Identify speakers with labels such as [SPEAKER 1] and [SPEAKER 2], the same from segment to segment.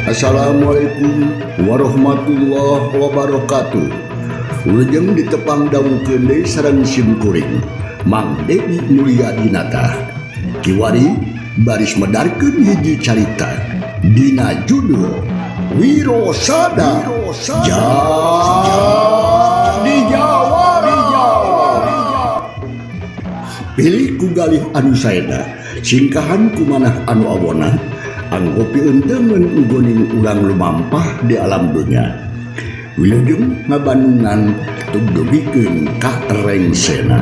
[SPEAKER 1] Assalamualaikum warahmatullahi wabarakatuh. Ulujeng ditepang daun kende sareng simkuring Mang Dedi Mulia Dinata kiwari baris medarkeun hiji carita dina judul Wirosada Jadi Jawara. Pilih ku galih anu saena singkahan kumanah anu awona anggopi enteun ugoning ulang lumampah di alam dunia. Wilujeng ngabandungan tug dugikeun ka rengsena.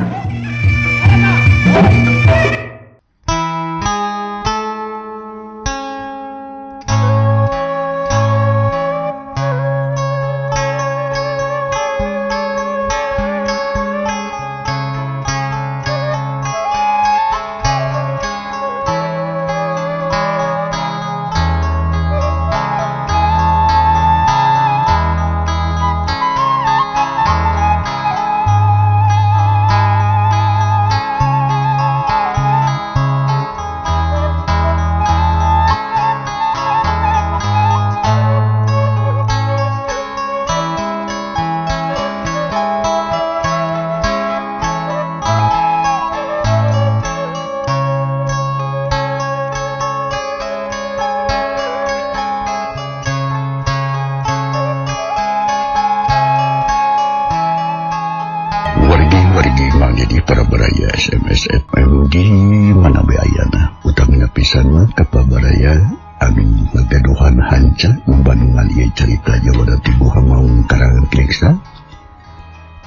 [SPEAKER 1] Wargi Mang Dedi para baraya SMS FM di mana beayana utang napisan mah kapabaraya anu magaduhan hanca membandungan ieu carita Jawara Tibuha Maung karangan Kleksa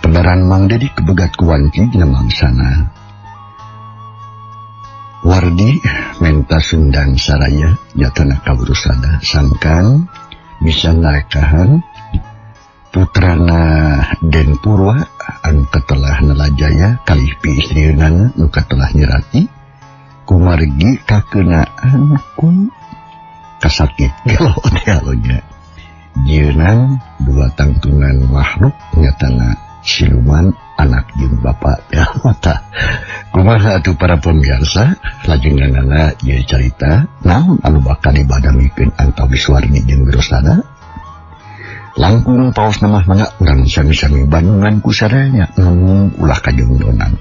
[SPEAKER 1] pendaran Mang Dedi kebegat kuanci dina mangsana Wardi menta Sundang saraya nyatana kawirosada sangkan bisa ngarekahan putrana Den Purwa anu katelah nelajaya kalih pi istrieunana nu katelah nyerati kumargi kakeunaan ku kasakit gelo dialonya jieunang dua tangtungan makhluk nyatana siluman anak jeung bapa ya mata kumaha atuh para pemirsa lajenganana ieu carita naon anu bakal dibadamikeun antawis Wardi jeung Wirosada. Langkung paos nama mangga urang sami-sami bandungan ku sadaya ngomong ulah kajeng donang.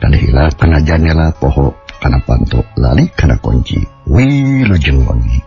[SPEAKER 1] Kana hila kana janela poho kana panto lali kana kunci. Wilujeng wangi.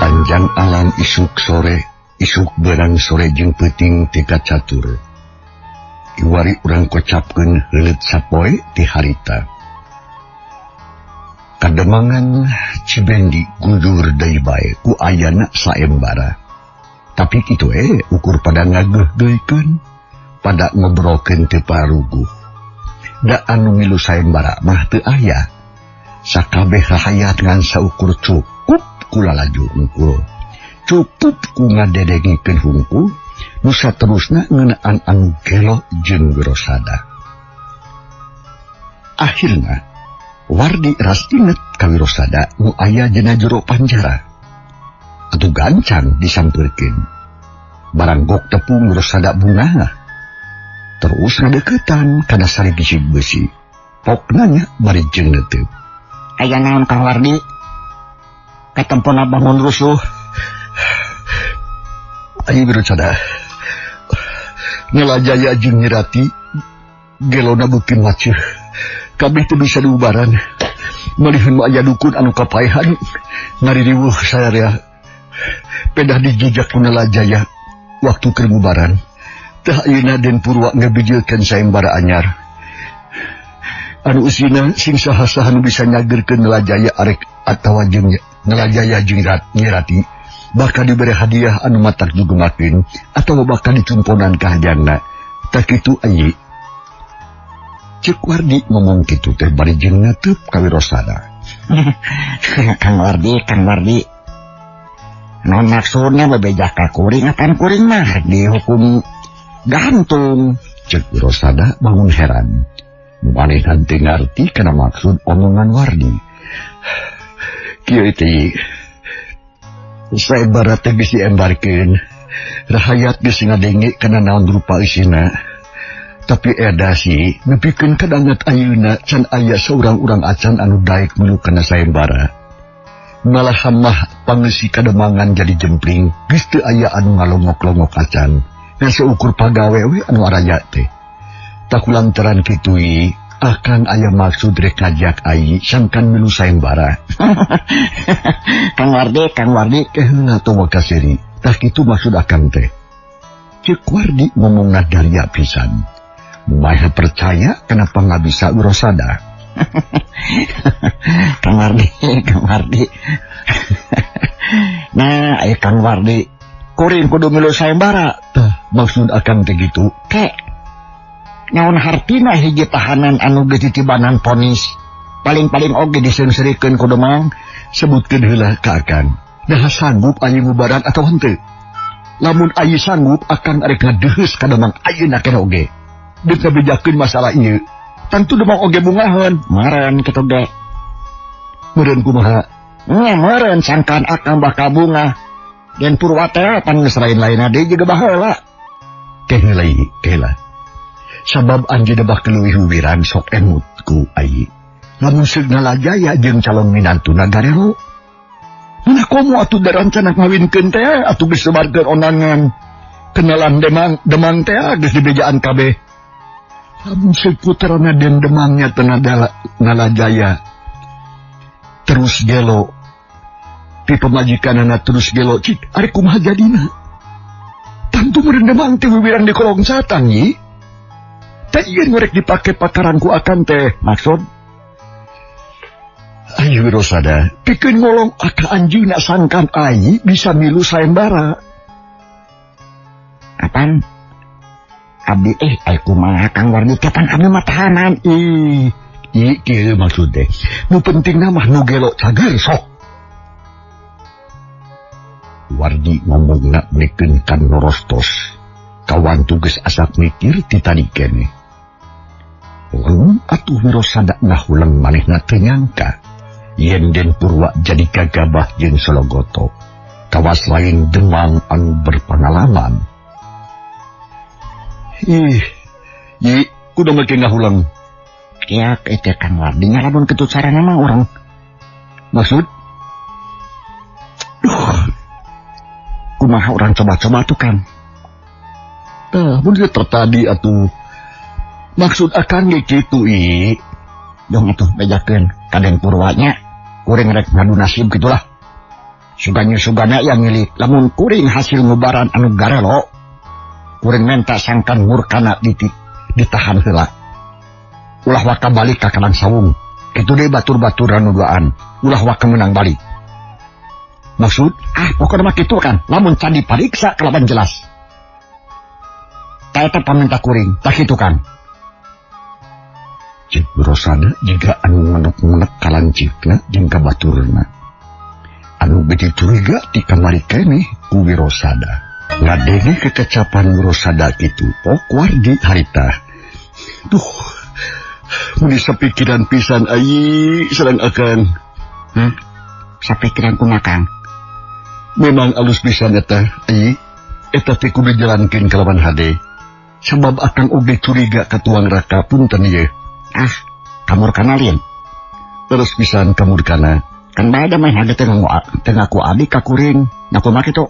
[SPEAKER 1] Panjang alam isuk sore, isuk berang sore jeung peuting tika catur. Iwari urang kocapkeun heuleut sapoe ti harita. Kademangan Cibendi gundur deui bae ku ayana saembara. Tapi kitu ukur pada ngageuh-geuhkeun, pada ngobrolkeun teu paruguh. Da anu milu saembara mah teu aya. Sakabeh rahayat ngan saukur cukup kula laju hungkul cukup ku ngadedengikeun hungkul nu saterusna ngeunaan anu gelo jeung Wirosada. Akhirna Wardi ras inget ka Wirosada nu aya dina jero panjara atuh gancang disampeurkeun barang gok tepung Wirosada bunga terus ngadeuketan kana sari bisik besi pok nanya bari jeung neuteub aya naon Kang Wardi katempona bangun rusuh. Ayo Wirosada ngelajaya jeung nyirati gelona beukeun maceuh kabeh teu bisa diubaran malihun aya dukun anu kapaehan ngaririweuh sararea pedah dijejak ku ngelajaya waktu keur ngubaran tah ayeuna Den Purwa ngabijeukeun saembara anyar anu usina sing saha-saha nu bisa nyageurkeun ngelajaya arek atawa jeung ngelajaya jeung nyirati bakal diberi hadiah anu matak jugumakeun atawa bakal dicumponan ka hajanna. Tak kitu ayi. Cek Wardi ngomong kitu teh bari jeung ngateup ka Wirosada.
[SPEAKER 2] Kang Wardi. Non maksudnya bebeja ka kuring akan kuring mah dihukum gantung.
[SPEAKER 1] Cek Wirosada bangun heran. Manehna teu ngarti kana maksud omongan Wardi. Kieu teh Sayembara teh bisi embarkeun. Rahayat geus ngadenge kana naon rupa isina. Tapi eda sih nepikeun kadangat ayeuna can aya saurang urang acan anu daek milu kana sayembara. Malahan mah pangeusi kademangan jadi jempling geus teu aya anu ngalongok-longok acan. Ngan seukur pagawe we anu araya teh. Tak kulantaran kitu akan aya maksud rek ngajak ai sangkan milu sayembara.
[SPEAKER 2] Kang Wardi.
[SPEAKER 1] Atuh makasih. Tah kitu maksud akan teh. Cek Wardi ngomongna daria pisan. Maya percaya kenapa nggak bisa Wirosada.
[SPEAKER 2] Kang Wardi. Nah, Kang Wardi, kuring kudu milu sayembara.
[SPEAKER 1] Tah maksud akan teh gitu.
[SPEAKER 2] Kek nyaon hartina hiji tahanan anu geus titibanan ponis paling-paling oge diseungsirikeun ku Demang.
[SPEAKER 1] Sebutkeun heula ka akan. Dah sanggup ayi mubaran atau henteu? Lamun ayi sanggup akan arek ngadeheus ka Demang ayeuna keneh oge. Deuk ngabejakeun masalah ieu. Tentu Demang oge bungaheun.
[SPEAKER 2] Meureun kitu ge.
[SPEAKER 1] Meureun kumaha?
[SPEAKER 2] Meureun sangkan akang bakal bunga. Den Purwa teh pan geus lain-lainna deui juga baheula.
[SPEAKER 1] Keheula. Sabab anjeun bah keleuwih wiwiran sok emut ku ayi. Lamun seug nalajaya jeung calon minantuna garero. Mana komo atuh darancana ngawinkeun teh atuh geus sebarkeun onangan. Kenalan Demang teh geus dibejaan kabeh. Lamun seug puterana den Demangnya teu nalajaya. Terus gelo. Pi pamajikanana terus gelo cik ari kumaha jadina. Tantu meureun Demang teh wiwiran di kolong satang yi. Teh ieu ngorek dipake pakaranku akan teh.
[SPEAKER 2] Maksud?
[SPEAKER 1] Ayo Wirosada, pikeun ngolong aka anjeunna sangkan ayi bisa milu sayembara.
[SPEAKER 2] Apaan? Abdi kumaha Kang Wardi kapan abdi mah tahanan.
[SPEAKER 1] Kieu maksud teh. Nu pentingna mah nu gelo cager sok. Wardi ngomongna mikeun kan norostos. Kawan tugas asak mikir ti tadi keneh. Atuh Wirosada ngahulang manehna teu nyangka yen Den Purwa jadi gagabah jeung Sologoto. Kawas lain Demang anu berpengalaman. Kudu make ngahulang.
[SPEAKER 2] Ya eta Kang Wardi nyalamun kitu carana mah urang.
[SPEAKER 1] Maksud?
[SPEAKER 2] Kumaha urang coba-coba tuh Kang.
[SPEAKER 1] Tah, mun tertadi atuh. Maksud akan ge kitu
[SPEAKER 2] Jong atuh bejakeun ka Den Purwanya. Kuring rek ngadu nasib gitulah. Suganya yang ngilik. Lamun kuring hasil ngubaran anu garelo. Kuring menta sangkan murkana ditahan heula. Ulah waka balik ka Kalang Sawung. Kitu deui batur-baturan nu duaan. Ulah waka menang balik. Maksud? Pokona mah kitu kan. Lamun can dipariksa kalaban jelas. Ta eta paminta kuring, tak kitu kan.
[SPEAKER 1] Cik Wirosada juga anu ngenek-ngenek kalancikna jeung ka baturna. Anu beti curiga ti kamari keneh ku Wirosada. Ngadenge kekecapan Wirosada kitu pok Wardi harita. Mun sapikiran pisan ayi sareng akan.
[SPEAKER 2] Sapikiran kumaha Kang?
[SPEAKER 1] Memang alus pisan eta ayi. Eta teh kudu jalankeun kalawan hade. Sabab akan oge curiga ka tuang raka punten ieu.
[SPEAKER 2] Kamurkana lian.
[SPEAKER 1] Terus pisan kamurkana.
[SPEAKER 2] Kan bae da mah hade teh ngaku abdi ka kuring. Naku mah kitu.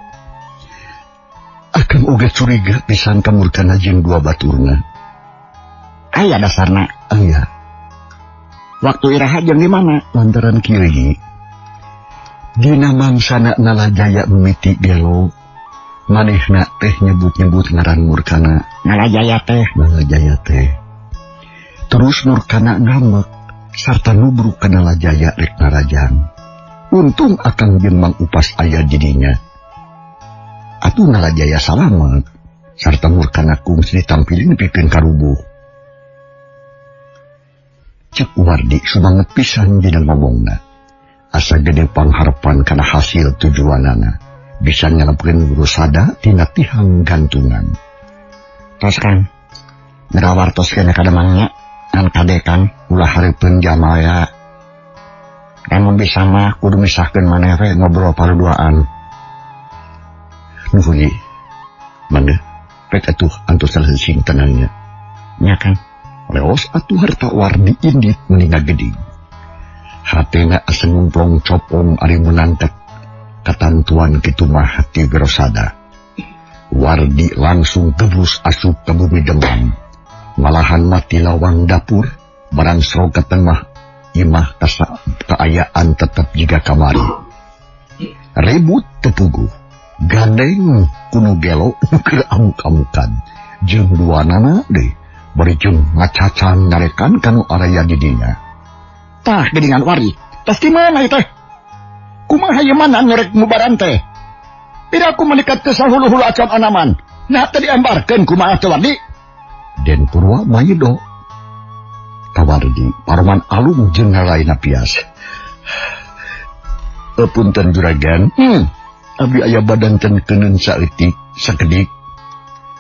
[SPEAKER 1] Akan oge curiga pisan kamurkana jeung dua baturna.
[SPEAKER 2] Aya dasarna.
[SPEAKER 1] Aya.
[SPEAKER 2] Waktu iraha jeung di mana?
[SPEAKER 1] Lantaran kieu dina mangsana nalajaya mimiti gelo. Manehna teh nyebut-nyebut ngaran murkana.
[SPEAKER 2] Nalajaya teh. Terus murkana ngambek sarta nubruk ka nalajaya rek narajang. Untung akang jeung Mang Upas aya didinya.
[SPEAKER 1] atuh Nalajaya salamet sarta murkana kungsi ditampilin pikeun karubuh. Cek Wardi sumanget pisan dina ngomongna. Asa gede pangharepan kana hasil tujuanana bisa nyelapkeun Wirosada tina tihang gantungan.
[SPEAKER 2] Tos Kang, ngerawartos kena kademangnya an kadekan ulah hareupeun jamaya. Namun bisa mah kudu misahkeun maneh we ngobrol paruduaan.
[SPEAKER 1] Nuhun ieu. Mangga, pek atuh antos saleuseung tenangnya.
[SPEAKER 2] Nya Kang.
[SPEAKER 1] Leos atuh harta Wardi indit meninga geding. Hatena asa ngumplong copong ari menangkat katantuan kitu mah hati Wirosada. Wardi langsung gebrus asup ke bumi Demam. Malahan mati lawang dapur, barang srogat tengah imah keayaan tetap juga kamari. Ribut tepuguh, gandeng kuno gelo keur amuk-amukan. Jeung duanana deh, bari jeung ngacacan ngarekan kanu araya didinya.
[SPEAKER 2] Tah gedingan Wardi, pasti mana itu? Kumaha ieu mana nyorek mubaran teh? Pira aku mendekat ke sahulu-hulu acan anaman. Nah tadi embarkeun kumaha teh Wardi?
[SPEAKER 1] Den Purwa maydo. Kawardi Parman alung jeung ngalaina pias. Punten juragan, abdi aya badan tenkeun saeutik sakedik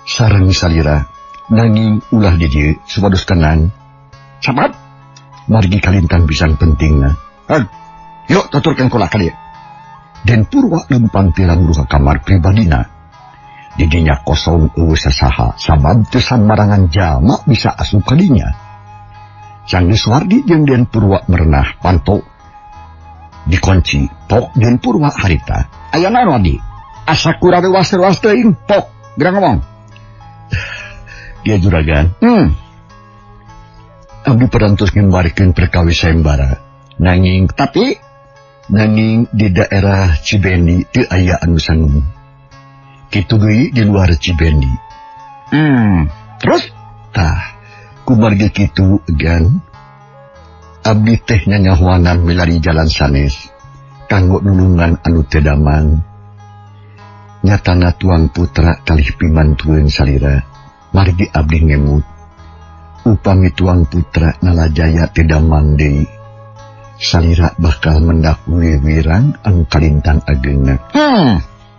[SPEAKER 1] sareng salira nanging ulah di dieu supados tenang.
[SPEAKER 2] Sabab
[SPEAKER 1] margi kalintang pisan pentingna.
[SPEAKER 2] Yuk tuturkeun kula ka dieu.
[SPEAKER 1] Den Purwa lempang tilang ka kamar pribadina. Didinya kosong eueuh sasaha sabab teu marangan jalma bisa asup ka dinya. Sang Wardi jeung Den Purwa merenah panto dikunci. Pok Den Purwa harita.
[SPEAKER 2] Aya naon Wardi? Asa kurabe was-was teuing, pok. Geura ngomong.
[SPEAKER 1] Dia juragan. Abdi perantos ngembarikeun perkawis sayembara. Nanging di daerah Cibendi teu aya anu sanggup. Kitu deui di luar Cibendi.
[SPEAKER 2] Terus?
[SPEAKER 1] Tah, kumargi kitu egan. Abdi teh nyanyahoanan milari jalan sanes kanggo nulungan anu teu damang. Nyatana tuang putra kalih pimantueun salira. Margi abdi ngemut. Upami tuang putra Nalajaya teu damang deui. Salira bakal mendakui wirang anu kalintang ageungna.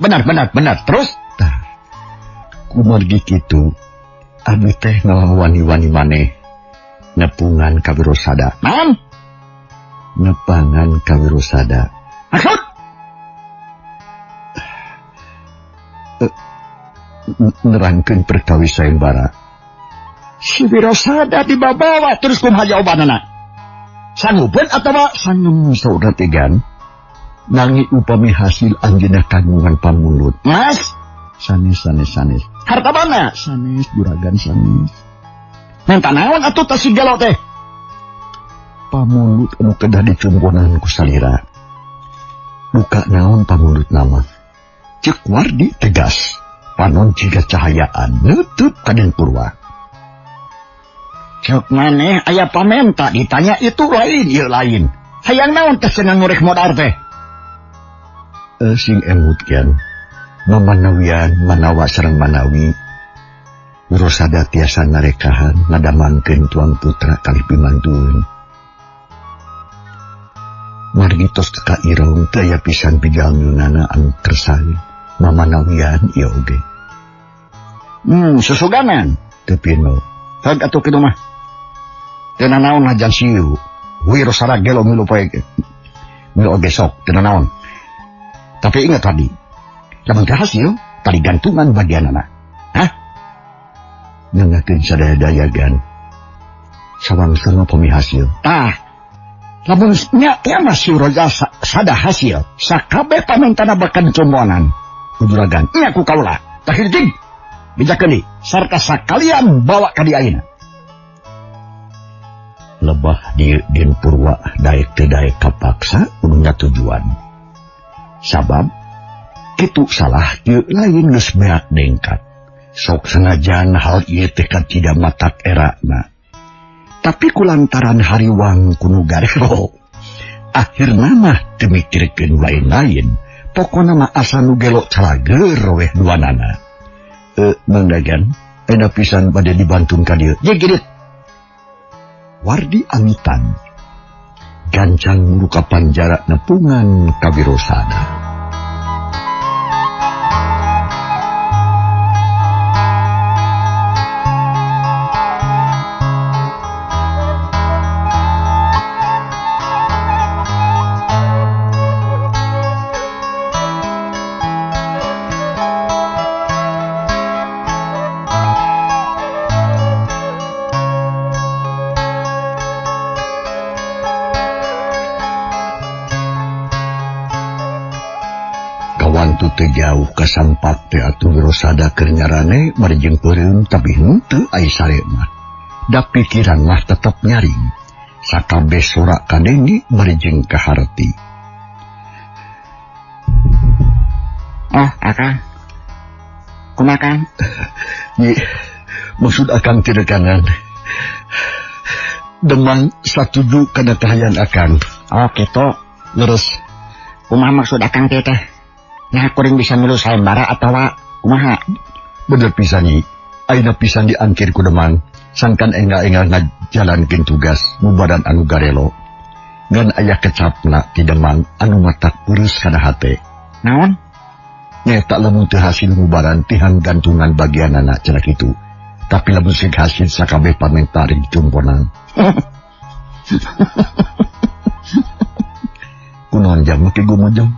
[SPEAKER 2] Benar. Terus?
[SPEAKER 1] Tah, kumargi kitu. Abdi teh ngawani-wani maneh nepungan ka Wirosada.
[SPEAKER 2] Naon?
[SPEAKER 1] Nepangan ka Wirosada.
[SPEAKER 2] Maksud?
[SPEAKER 1] Nerangkeun perkawis sayembara.
[SPEAKER 2] Si Wirosada dibabawa terus kumaha jawabanana? Sanggupeun atawa
[SPEAKER 1] sangem saudara tegan. Nangi upami hasil anjeunna kagungan pamulut.
[SPEAKER 2] Mas,
[SPEAKER 1] sanes.
[SPEAKER 2] harta mana?
[SPEAKER 1] Sanes juragan sanes.
[SPEAKER 2] Minta naon atuh teh si gelo teh?
[SPEAKER 1] Pamulut anu kedah dicumbonan ku salira. Buka naon pamulut nama? Cek Wardi tegas. Panon jiga cahayaan neutup ka Den Purwa.
[SPEAKER 2] Cek maneh aya pamenta ditanya itu lain ieu lain. Hayang naon teh cenah ngurek modar teh?
[SPEAKER 1] Sing emut kian. Mamanawian manawa sareng manawi. Wirosada tiasa narekahan ngadamangkeun tuang putra kalih pimantueun. Margi tos teka irong teu aya pisan pijalmeunana anu kersai. Mamanawian ieu oge.
[SPEAKER 2] Susuganan
[SPEAKER 1] teu pino.
[SPEAKER 2] Hag atuh kitu mah. Teu naon hajan sieu. Wirosada gelo milu poe. Milu oge sok teu naon. Tapi ingat tadi, lamun hasil tadi gantungan bagianana.
[SPEAKER 1] Nyangakeun sadaya gan. Sawang-sawang pami hasil.
[SPEAKER 2] Lamun nya teh mah si Wirosada hasil, sakabeh pamentana bakal dicombonan.
[SPEAKER 1] Juragan,
[SPEAKER 2] nya ku kaula. Tah hiji bijakeun deui sarta sakalian bawa ka di ayeuna.
[SPEAKER 1] Lebah di Den Purwa daek teu daek kapaksa kudunya tujuan. Sabab kitu salah ieu lain geus beak dengkat. Sok sanajan hal ieu teh tidak matak erana. Tapi kulantaran hariwang kuno garero, akhirna mah teu mikirkeun lain-lain, pokokna mah asa nu gelo calager weh duanana. Mang Dagan, ena pisan bade dibantun ka dieu. Ye geudeut. Wardi amitan. Gancang muruka panjara nepungan ka Wirosada. Teu jauh kasampak teh atuh Wirosada keur ngarane marejeng peureum tapi henteu aya sare mah. Da pikiran mah tetep nyaring. Sakabeh sorak kadenge marejeng ka harti.
[SPEAKER 2] Akang. Kumaha Kang?
[SPEAKER 1] Ye, maksud akang teu rekanan. Demang satuju kana kahayan akang.
[SPEAKER 2] Oh kitu. Leres. Kumaha maksud akang teh? Nah, kuring bisa milu sayembara atau kumaha?
[SPEAKER 1] Bener pisan Nyi. Ayeuna pisan diangkir ku Demang. Sangkan enggak ngajalankeun tugas mubaran anu garelo. Ngan aya kecapna ti Demang anu matak peureus kana hate.
[SPEAKER 2] Naon?
[SPEAKER 1] Nyata lamun teu hasil mubaran tihang gantungan bagianana cenah kitu. Tapi lamun sing hasil sakabeh pamentari dicumponan. Kunaon jang make gumujung?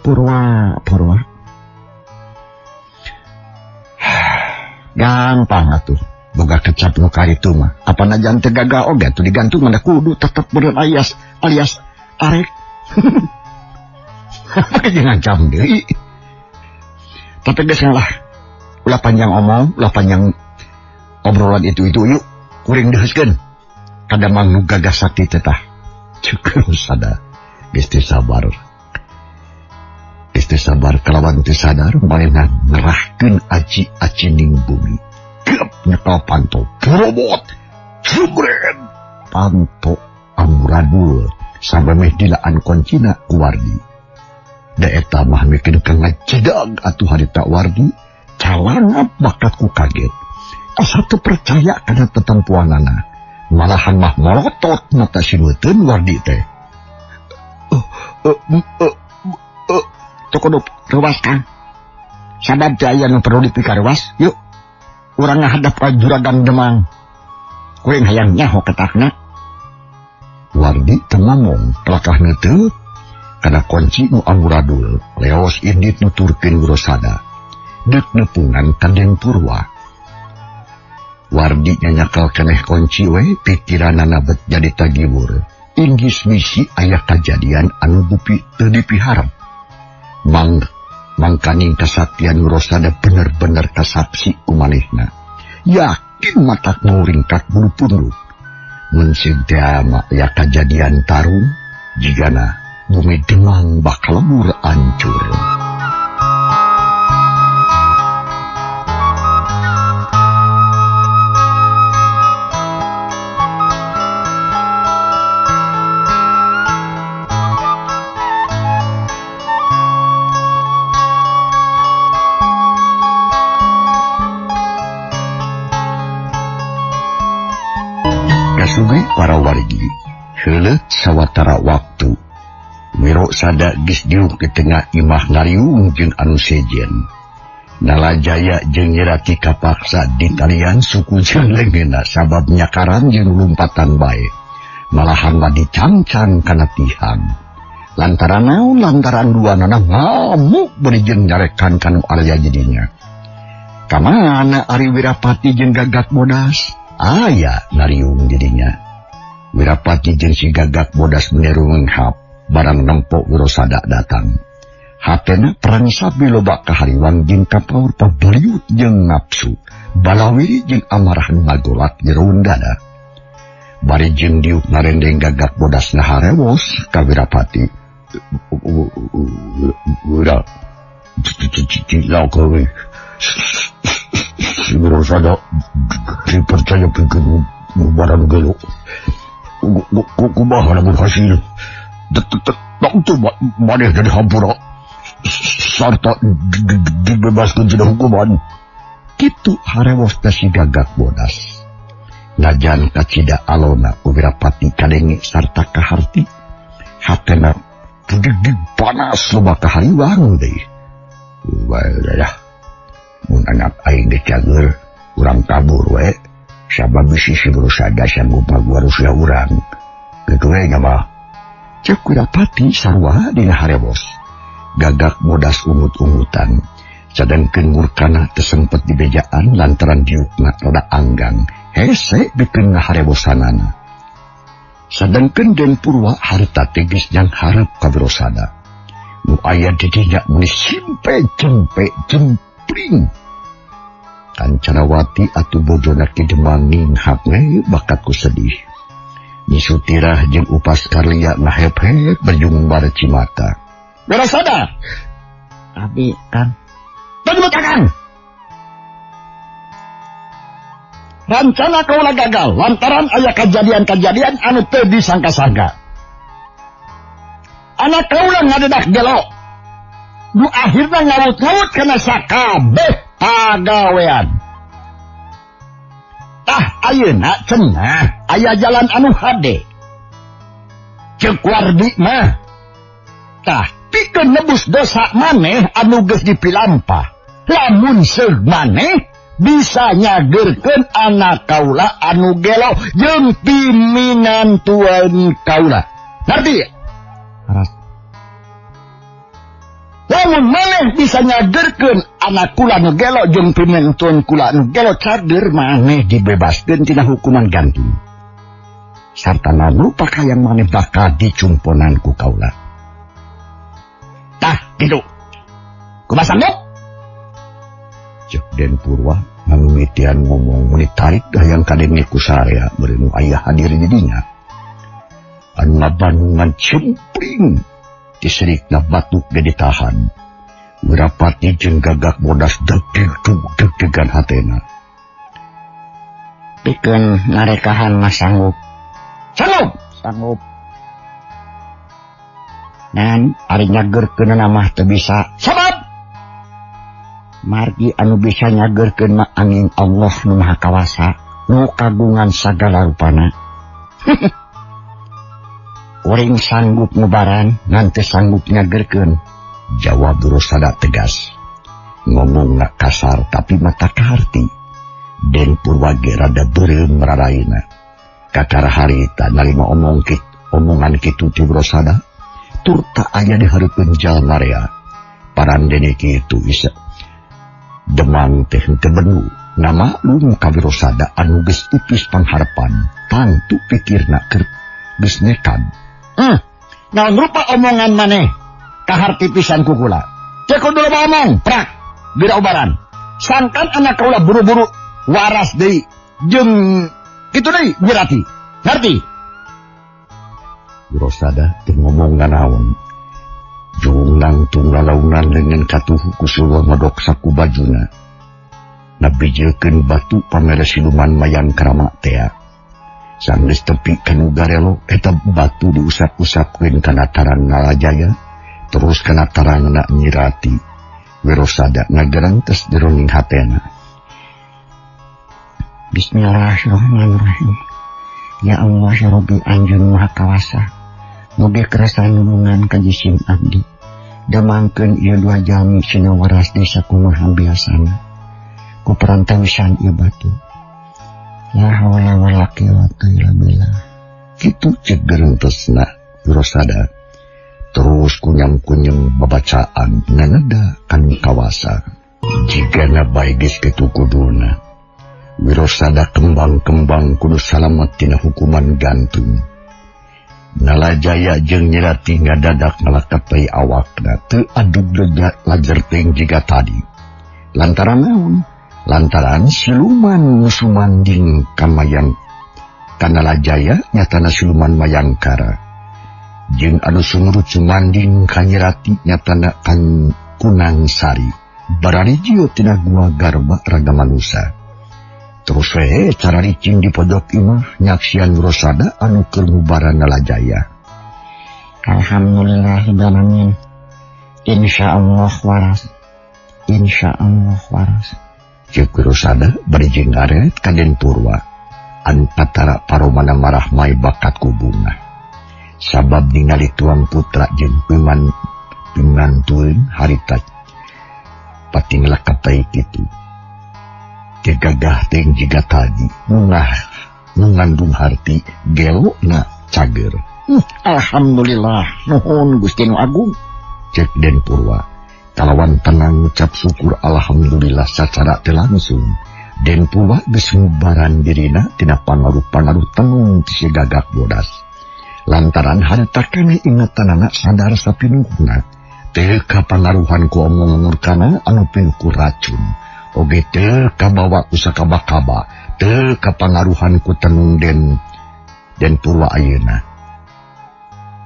[SPEAKER 2] Purwa.
[SPEAKER 1] Gampang atuh. Boga kecap nu karitu mah. Apana jan teu gagal oge atuh digantung mana kudu tetep beureun alias arek. Apa jeung ngancam deui. Tapi geus lah. Ulah panjang omong, ulah panjang obrolan itu yuk. Kuring deuskeun. Kada mang nu gagas sakti teh tah. Cukup sada. Geus teu sabar. Sabar kalawan teu sadar manehna ngerahkeun aci-aci ning bumi. Gep nyekel panto robot. Subren panto amradul sampai meh dilaan koncina ku Wardi. Da eta mah mikeun ka ngacedag atuh harita Wardi calangap bakat ku kaget. Asa teu percaya kana tetempuanana. Malahan mah molotot mata simeuteun Wardi teh.
[SPEAKER 2] Tuh kudu ruas Kang. Sabab teh aya nu perlu dipikar ruas. Yuk. Urang ngahadap ka Juragan Demang. Kuring hayang nyaho ketakna.
[SPEAKER 1] Wardi teu ngomong pelakahna teu kana kunci nu amburadul leos indit nuturkeun Wirosada. Deuk nepungan Kandeng Purwa. Wardi nyanyakel keneh kunci we pikiranana bet jadi tagibur. Inggis misi aya kajadian anu bupi teu dipiharep. Mangkaning kesaktian Wirosada bener-bener kasaksi kumanehna. Yakin matak nguringkat bulu punduk. Mun sintea ya kajadian tarung, jigana bumi Demang bakal lebur ancur. Kasugi para wargi, heuleut sawatara waktu. Wirosada geus diuk di tengah imah ngariung jeung anu sejen. Nalajaya jeung Nyirati kapaksa ditalian suku jeung leungeunna sabab nyakaran jeung lumpatan bae. Malahan mah dicangcang kana tihang. Lantaran naon? Lantaran duanana ngamuk beri jeung nyarekan kanu area jadinya. Kamana Ari Wirapati jeung Gagak Bodas? Aya ngariung jadinya. Wirapati jeung si Gagak Bodas meneru menghap barang nempok Wirosada datang. Hatena perang sabi loba kahariwang jeung kapaur pabeliut jeung nafsu. Balawiri jeung amarahan ngagolak jeroun dada. Bari jeung diuk narendeng Gagak Bodas naharewos ka Wirapati. Wira cilau kowe. Si Wirosada dipercaya bikin barang gelo.
[SPEAKER 2] kumaha lamun hasil itu maneh jadi hampura sarta dibebaskan tina hukuman.
[SPEAKER 1] Kitu harewos si Gagak Bodas. Najan kacida alona ku Wirapati kadenge sarta kaharti. Hatena pudigi panas loba kahariwang deui. Dah. Mun anak aing dicager urang kabur we. Sabab bisi si Wirosada sanggup ngaguarusna urang. Kitu we nya mah. Cek Wirapati sarua dina harewos. Gagak Bodas ungut-ungutan. Sadangkeun murkana teu sempet dibejaan lantaran diukna rada anggang. Hese bikeun ngaharewosanana. Sadangkeun Den Purwa harta teges jang hareup ka Wirosada. Nu aya di dinya meni simpe jempe jempling. Kancanawati atuh bojona kidemang ninghap we bakat ku sedih. Nisutirah jeung upas karlia ngahep-hep berjung bare Cimata.
[SPEAKER 2] Wirosada.
[SPEAKER 3] Abi Kang.
[SPEAKER 2] Tunggu Kang. Rancana kaula gagal lantaran aya kejadian-kejadian anu teu disangka-sangka. Anak kaula ngadedak gelo. Nu akhirna ngawut-ngawut kana sakabeh pagawean. Tah ayeuna cenah aya jalan anu hade. Ceuk Wardi mah tah pikeun nebus dosa maneh anu geus dipilampah. Lamun seug maneh bisa nyagerkeun anak kaula anu gelo jeung piminantuan kaula. Ngerti?
[SPEAKER 3] Haras.
[SPEAKER 2] Lamun maneh bisa nyagerkeun anak kula anu gelo jeung piminantuan kula anu gelo cager maneh dibebaskeun tina hukuman gantung. Sarta nanu pakaian maneh bakal dicumponan ku kaula. Tah kitu. Kumaha sanggup?
[SPEAKER 1] Cek Den Purwa ngamimitian ngomong menitarik dayang kadenge ku sarea beureun nu aya hadir di dinya. Anu ngabanungan cempling disirikna batuk ge ditahan. Wirapati jeung Gagak Bodas deg-degan hatena.
[SPEAKER 3] Pikeun ngarekahan mah sanggup.
[SPEAKER 2] Sanggup.
[SPEAKER 3] Dan ari nyagerkeunna mah teu bisa.
[SPEAKER 2] Sabab
[SPEAKER 3] margi anu bisa nyagerkeun mah angin Allah nu Maha Kawasa, nu kagungan sagala rupana. Uring sanggup ngubaran, ngan teu sanggup nyagerkeun.
[SPEAKER 1] Jawab Wirosada tegas. Ngomongna kasar tapi mata kaharti. Den Purwa ge rada beureum raraina. Kakara harita nalima omongan kitu ti Wirosada, tur tak aya di hareupeun jalma rea. Parandene kitu isa demang teh teu benu ngamaklum ka Wirosada anu geus tipis pangharepan tantu pikirna keur geus nekad.
[SPEAKER 2] Naon rupa omongan maneh kaharti pisan ku kula. Cek kudu omong prak bira ubaran. Sangkan anak kaula buru-buru waras deui jeung kitu deui Wirati. Ngerti?
[SPEAKER 1] Wirosada teu ngomong nganaon. Jungang tunggalaunan dengan katuhu kusulwa modok saku bajuna. Nabijeukeun batu pamere siluman mayang karama tea. Sanggeus tepi kanu garelo eta batu diusap-usapkeun kana tarang Nalajaya terus kana tarangna Nyirati. Wirosada ngagerentes jeroning hatena.
[SPEAKER 3] Bismillahirrahmanirrahim. Ya Allah ya Rabbi Anjeun Maha Kawasa. Mugi kerasa nulungan ka jisim abdi. Damangkeun ieu dua jalmi sina waras desa kumaha biasana. Ku perantawisan ieu batu. La haula wala quwwata illa billah.
[SPEAKER 1] Kitu cek gerentesna Wirosada. Terus kunyam-kunyam babacaan nanada kanu kawasa. Jigana bae geus kitu kuduna. Wirosada kembang-kembang kudu salamet tina hukuman gantung. Nalajaya jeung Nyirati ngadadak ngalakapai awakna teu adug lajer teng jiga tadi. Lantaran naon? Lantaran siluman nu sumanding kamayang Kanalajaya nyatana siluman Mayangkara. Jeung anu sumurut sumanding ka Nyirati nyatana kan Kunang Sari. Bararijio tina gua Garba Raga Manusa. Terus cara ricing di pojok imah nyaksian Rosada anu keur ngubaran nalajaya.
[SPEAKER 3] Alhamdulillahirrahmanirrahim. Insyaallah waras. Insyaallah waras.
[SPEAKER 1] Ceuk Rosada bari jeung ngaret ka Den Purwa anu patara paromana marah mai bakat ku bunga. Sabab ningali tuang putra jeung pimantueun harita pating lakap baik itu. Gegagah teng jiga tadi mengandung harti gelo na cager.
[SPEAKER 3] Alhamdulillah nuhun Gusti Nu Agung.
[SPEAKER 1] Cek Den Purwa kalawan tenang ngucap syukur alhamdulillah secara teu langsung. Den Purwa geus ngubaran dirina tina pangaruh-pangaruh tenung ti si Gagak Bodas. Lantaran harita keneh ingetanana sadar sapinuhna teu kapangaruhan ku omong murkana anu pinuh ku racun. Oge teu kabawa ku sakaba-kaba, teu kapangaruhan ku tenung Den Purwa ayeuna.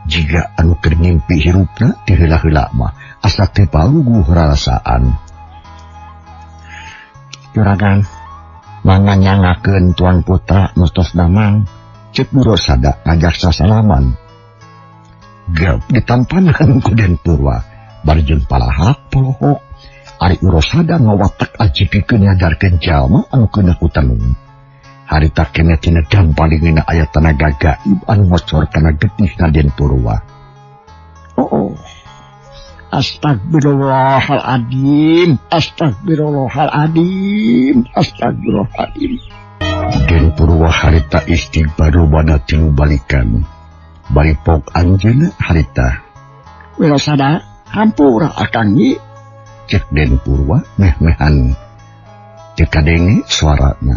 [SPEAKER 1] Jiga anu keur ngimpi hirupna ti heula-heula mah asa teu paluguh rasaan.
[SPEAKER 3] Juragan, mangga nyangakeun tuan putra nustos damang.
[SPEAKER 1] Cek Rosada ngajak sasalaman. Gap ditampanan ku Den Purwa, bari jeung palahak polohok. Ari Rosada ngawatak ajipikeun ngadarkeun jalma anu keunah ku tenung. Harita keneh tina dampalingeuna aya tenaga gaib anu ngocor kana getihna Den Purwa.
[SPEAKER 3] Oh, astagfirullahaladzim, astagfirullahaladzim, astagfirullahaladzim.
[SPEAKER 1] Den Purwa harita istighfar bana tilu balikan. Bari pok anjeunna harita.
[SPEAKER 3] Rosada, hampura akang ieu.
[SPEAKER 1] Cek Den Purwa meh-mehan teu kadenge suarana.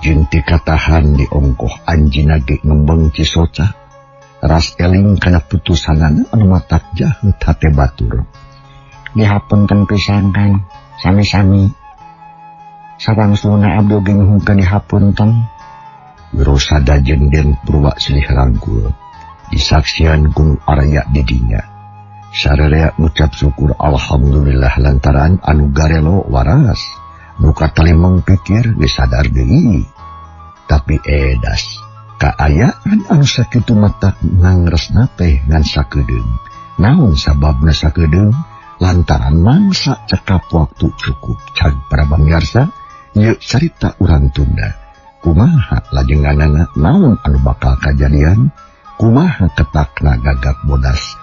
[SPEAKER 1] Jeung teu katahan di ongkoh anjina ge ngembeng Cisoca. Ras eling kana putusanana anu matak jaheut hate batur.
[SPEAKER 3] Dihapunten pisan kan, sami-sami. Sawangsuna abdi oge nyuhunkeun dihapunten.
[SPEAKER 1] Rosada jeung Den Purwa silih rangkul. Disaksian ku araya di dinya. Sarerea ngucap syukur alhamdulillah lantaran anu garelo waras. Nu katalimeng pikir geus sadar deui. Tapi edas kaayaan anu sakitu matak ngangresna teh ngan sakedeung. Naon sababna sakedeung? Lantaran mangsa cekap waktu cukup. Cag para pamirsa, ieu carita urang Tunda. Kumaha lajenganana naon anu bakal kajadian? Kumaha ketakna Gagak Bodas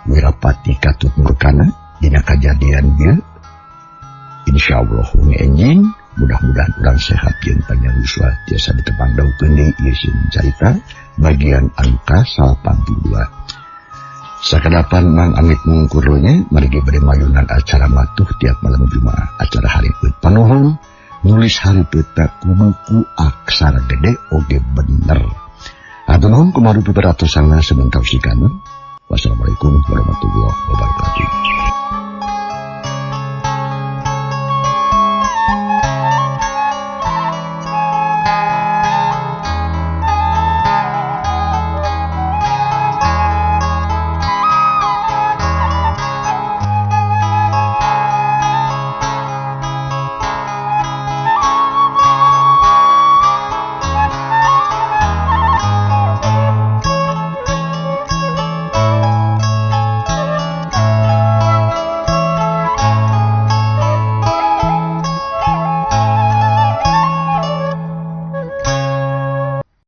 [SPEAKER 1] Wirapati katut murkana dina kajadian dia. Insyaallah enjing mudah-mudahan urang sehat jeung panjang yuswa tiasa ditepang daukeun deui ieu carita bagian angka 82. Sakadapan Mang Amit mungkurunya margi bade mayunan acara matuh tiap malam Jumaah acara hareupeut panuhun nulis hareupeut ku buku aksara gede oge bener. Atur nuhun kumaha piparatosanna sebentar sikaneun. Wassalamualaikum warahmatullahi wabarakatuh.